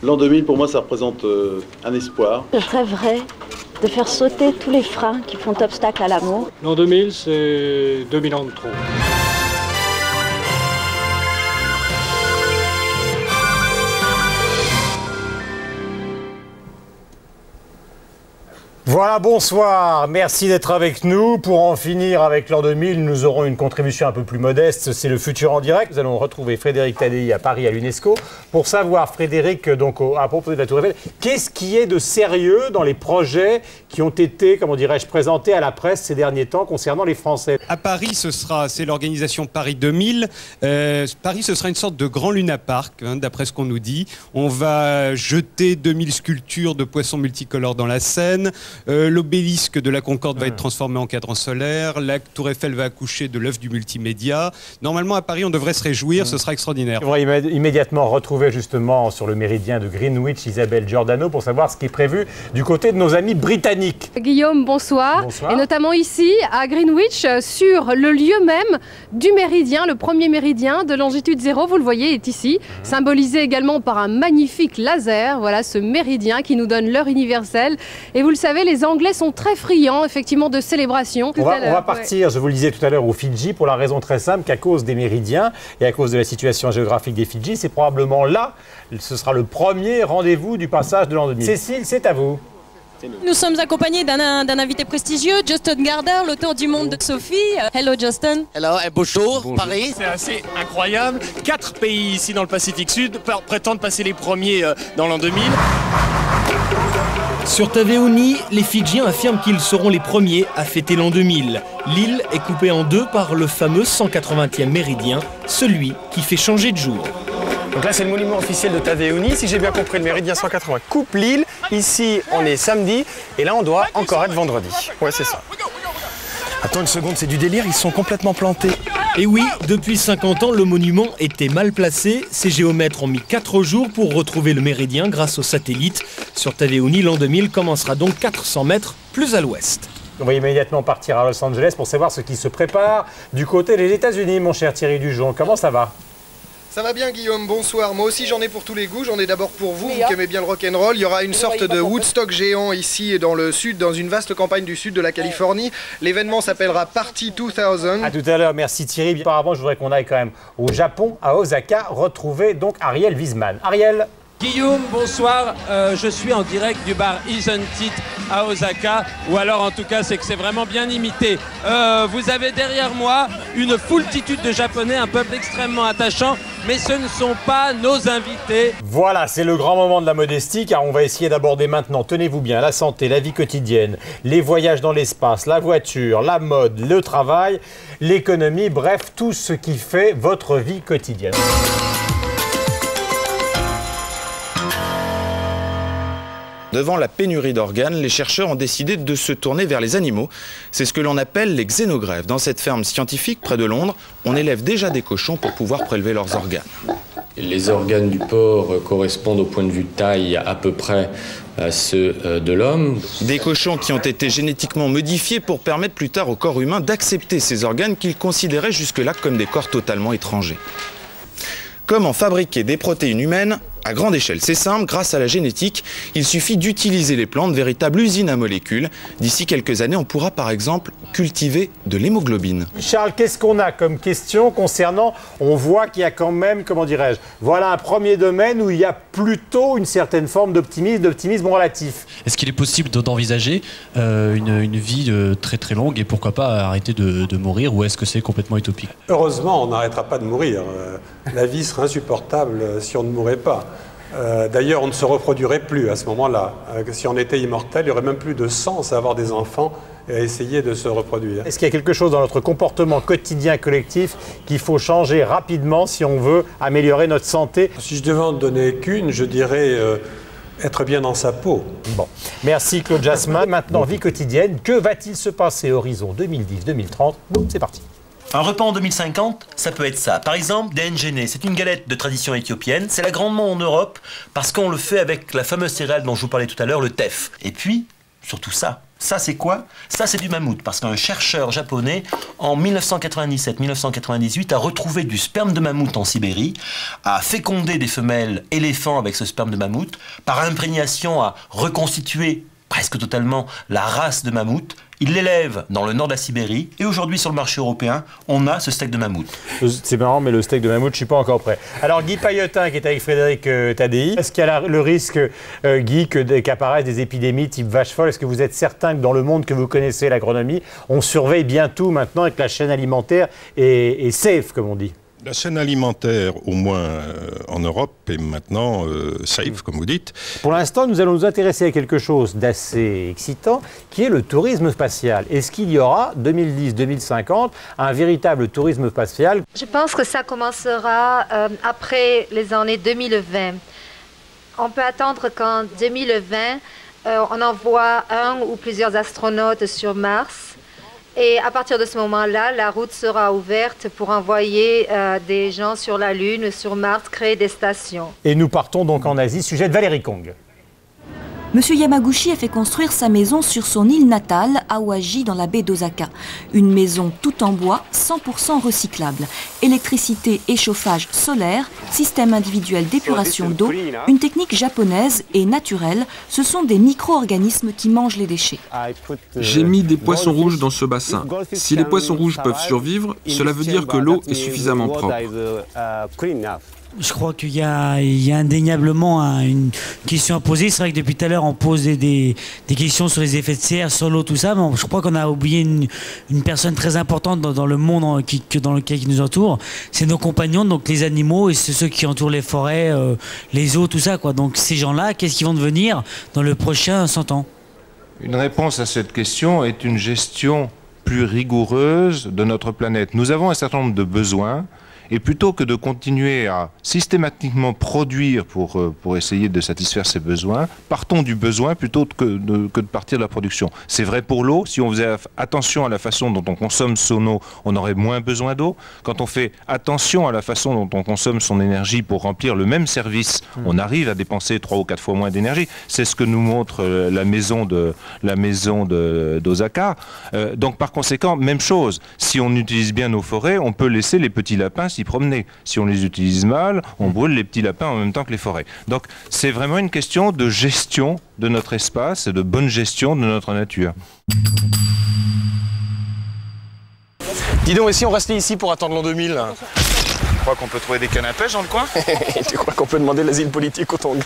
L'an 2000, pour moi, ça représente un espoir. Je rêverais de faire sauter tous les freins qui font obstacle à l'amour. L'an 2000, c'est 2000 ans de trop. Voilà, bonsoir, merci d'être avec nous. Pour en finir avec l'an 2000, nous aurons une contribution un peu plus modeste, c'est le futur en direct. Nous allons retrouver Frédéric Tadei à Paris à l'UNESCO pour savoir, Frédéric, donc à propos de la Tour Eiffel, qu'est-ce qui est de sérieux dans les projets qui ont été, comment dirais-je, présentés à la presse ces derniers temps concernant les Français? À Paris, c'est l'organisation Paris 2000. Paris, ce sera une sorte de grand Luna Park, hein, d'après ce qu'on nous dit. On va jeter 2000 sculptures de poissons multicolores dans la Seine. L'obélisque de la Concorde va être transformé en cadran solaire. La Tour Eiffel va accoucher de l'œuf du multimédia. Normalement, à Paris, on devrait se réjouir. Ce sera extraordinaire. On va immédiatement retrouver justement sur le méridien de Greenwich Isabelle Giordano pour savoir ce qui est prévu du côté de nos amis britanniques. Guillaume, bonsoir. Bonsoir. Et notamment ici, à Greenwich, sur le lieu même du méridien, le premier méridien de longitude 0, vous le voyez, est ici, symbolisé également par un magnifique laser. Voilà ce méridien qui nous donne l'heure universelle. Et vous le savez, les Anglais sont très friands, effectivement, de célébrations. On va partir, je vous le disais tout à l'heure, aux Fidji, pour la raison très simple qu'à cause des méridiens et à cause de la situation géographique des Fidji, c'est probablement là, ce sera le premier rendez-vous du passage de l'an 2000. Cécile, c'est à vous. Nous sommes accompagnés d'un invité prestigieux, Justin Garder, l'auteur du Monde de Sophie. Hello Justin. Hello et bonjour, Paris. C'est assez incroyable. 4 pays ici dans le Pacifique Sud prétendent passer les premiers dans l'an 2000. Sur Taveuni, les Fidjiens affirment qu'ils seront les premiers à fêter l'an 2000. L'île est coupée en deux par le fameux 180e méridien, celui qui fait changer de jour. Donc là, c'est le monument officiel de Taveuni. Si j'ai bien compris, le méridien 180 coupe l'île. Ici, on est samedi. Et là, on doit encore être vendredi. Ouais, c'est ça. Attends une seconde, c'est du délire, ils sont complètement plantés. Et oui, depuis 50 ans, le monument était mal placé. Ces géomètres ont mis 4 jours pour retrouver le méridien grâce au satellite. Sur Taveuni, l'an 2000 commencera donc 400 mètres plus à l'ouest. On va immédiatement partir à Los Angeles pour savoir ce qui se prépare du côté des États-Unis, mon cher Thierry Dujon. Comment ça va ? Ça va bien Guillaume, bonsoir. Moi aussi j'en ai pour tous les goûts, j'en ai d'abord pour vous, vous qui aimez bien le rock'n'roll. Il y aura une sorte de Woodstock géant ici dans le sud, dans une vaste campagne du sud de la Californie. L'événement s'appellera Party 2000. À tout à l'heure, merci Thierry. Auparavant, je voudrais qu'on aille quand même au Japon, à Osaka, retrouver donc Ariel Wiesman. Ariel. Guillaume, bonsoir. Je suis en direct du bar Isn't It à Osaka, ou alors en tout cas c'est que c'est vraiment bien imité. Vous avez derrière moi une foultitude de Japonais, un peuple extrêmement attachant, mais ce ne sont pas nos invités. Voilà, c'est le grand moment de la modestie, car on va essayer d'aborder maintenant, tenez-vous bien, la santé, la vie quotidienne, les voyages dans l'espace, la voiture, la mode, le travail, l'économie, bref, tout ce qui fait votre vie quotidienne. Devant la pénurie d'organes, les chercheurs ont décidé de se tourner vers les animaux. C'est ce que l'on appelle les xénogreffes. Dans cette ferme scientifique près de Londres, on élève déjà des cochons pour pouvoir prélever leurs organes. Les organes du porc correspondent au point de vue taille à peu près à ceux de l'homme. Des cochons qui ont été génétiquement modifiés pour permettre plus tard au corps humain d'accepter ces organes qu'ils considéraient jusque-là comme des corps totalement étrangers. Comment fabriquer des protéines humaines à grande échelle? C'est simple, grâce à la génétique, il suffit d'utiliser les plantes, véritable usine à molécules. D'ici quelques années, on pourra par exemple cultiver de l'hémoglobine. Charles, qu'est-ce qu'on a comme question concernant, on voit qu'il y a quand même, comment dirais-je, voilà un premier domaine où il y a plutôt une certaine forme d'optimisme relatif. Est-ce qu'il est possible d'envisager une vie très très longue et pourquoi pas arrêter de mourir, ou est-ce que c'est complètement utopique? Heureusement, on n'arrêtera pas de mourir. La vie serait insupportable si on ne mourait pas. D'ailleurs, on ne se reproduirait plus à ce moment-là. Si on était immortel, il n'y aurait même plus de sens à avoir des enfants et à essayer de se reproduire. Est-ce qu'il y a quelque chose dans notre comportement quotidien collectif qu'il faut changer rapidement si on veut améliorer notre santé? Si je devais en donner qu'une, je dirais être bien dans sa peau. Bon, merci Claude Jasmin. Maintenant, vie quotidienne, que va-t-il se passer horizon 2010-2030? Boum, c'est parti. Un repas en 2050, ça peut être ça. Par exemple, des njene, c'est une galette de tradition éthiopienne. C'est la grandement en Europe parce qu'on le fait avec la fameuse céréale dont je vous parlais tout à l'heure, le teff. Et puis, surtout ça. Ça, c'est quoi? Ça, c'est du mammouth, parce qu'un chercheur japonais, en 1997-1998, a retrouvé du sperme de mammouth en Sibérie, a fécondé des femelles éléphants avec ce sperme de mammouth, par imprégnation a reconstitué presque totalement la race de mammouth. Il l'élève dans le nord de la Sibérie et aujourd'hui sur le marché européen, on a ce steak de mammouth. C'est marrant, mais le steak de mammouth, je ne suis pas encore prêt. Alors Guy Paillotin qui est avec Frédéric Tadei, est-ce qu'il y a le risque, Guy, qu'apparaissent des épidémies type vache folle? Est-ce que vous êtes certain que dans le monde que vous connaissez, l'agronomie, on surveille bien tout maintenant et que la chaîne alimentaire est safe, comme on dit? La chaîne alimentaire, au moins en Europe, est maintenant safe, comme vous dites. Pour l'instant, nous allons nous intéresser à quelque chose d'assez excitant, qui est le tourisme spatial. Est-ce qu'il y aura, 2010-2050, un véritable tourisme spatial? Je pense que ça commencera après les années 2020. On peut attendre qu'en 2020, on envoie un ou plusieurs astronautes sur Mars. Et à partir de ce moment-là, la route sera ouverte pour envoyer des gens sur la Lune, sur Mars, créer des stations. Et nous partons donc en Asie, sujet de Valérie Kong. Monsieur Yamaguchi a fait construire sa maison sur son île natale, Awaji, dans la baie d'Osaka. Une maison tout en bois, 100% recyclable. Électricité et chauffage solaire, système individuel d'épuration d'eau, une technique japonaise et naturelle, ce sont des micro-organismes qui mangent les déchets. J'ai mis des poissons rouges dans ce bassin. Si les poissons rouges peuvent survivre, cela veut dire que l'eau est suffisamment propre. Je crois qu'il y a indéniablement une question à poser. C'est vrai que depuis tout à l'heure, on pose des questions sur les effets de serre, sur l'eau, tout ça. Mais je crois qu'on a oublié une personne très importante dans le monde qui nous entoure. C'est nos compagnons, donc les animaux et ceux qui entourent les forêts, les eaux, tout ça, quoi. Donc ces gens-là, qu'est-ce qu'ils vont devenir dans le prochain 100 ans? Une réponse à cette question est une gestion plus rigoureuse de notre planète. Nous avons un certain nombre de besoins. Et plutôt que de continuer à systématiquement produire pour essayer de satisfaire ces besoins, partons du besoin plutôt que de partir de la production. C'est vrai pour l'eau. Si on faisait attention à la façon dont on consomme son eau, on aurait moins besoin d'eau. Quand on fait attention à la façon dont on consomme son énergie pour remplir le même service, on arrive à dépenser 3 ou 4 fois moins d'énergie. C'est ce que nous montre la maison d'Osaka. Donc par conséquent, même chose. Si on utilise bien nos forêts, on peut laisser les petits lapins s'y promener. Si on les utilise mal, on brûle les petits lapins en même temps que les forêts. Donc c'est vraiment une question de gestion de notre espace et de bonne gestion de notre nature. Dis donc, et si on restait ici pour attendre l'an 2000? Tu crois qu'on peut trouver des cannes à pêche dans le coin? Tu crois qu'on peut demander l'asile politique au Tonga?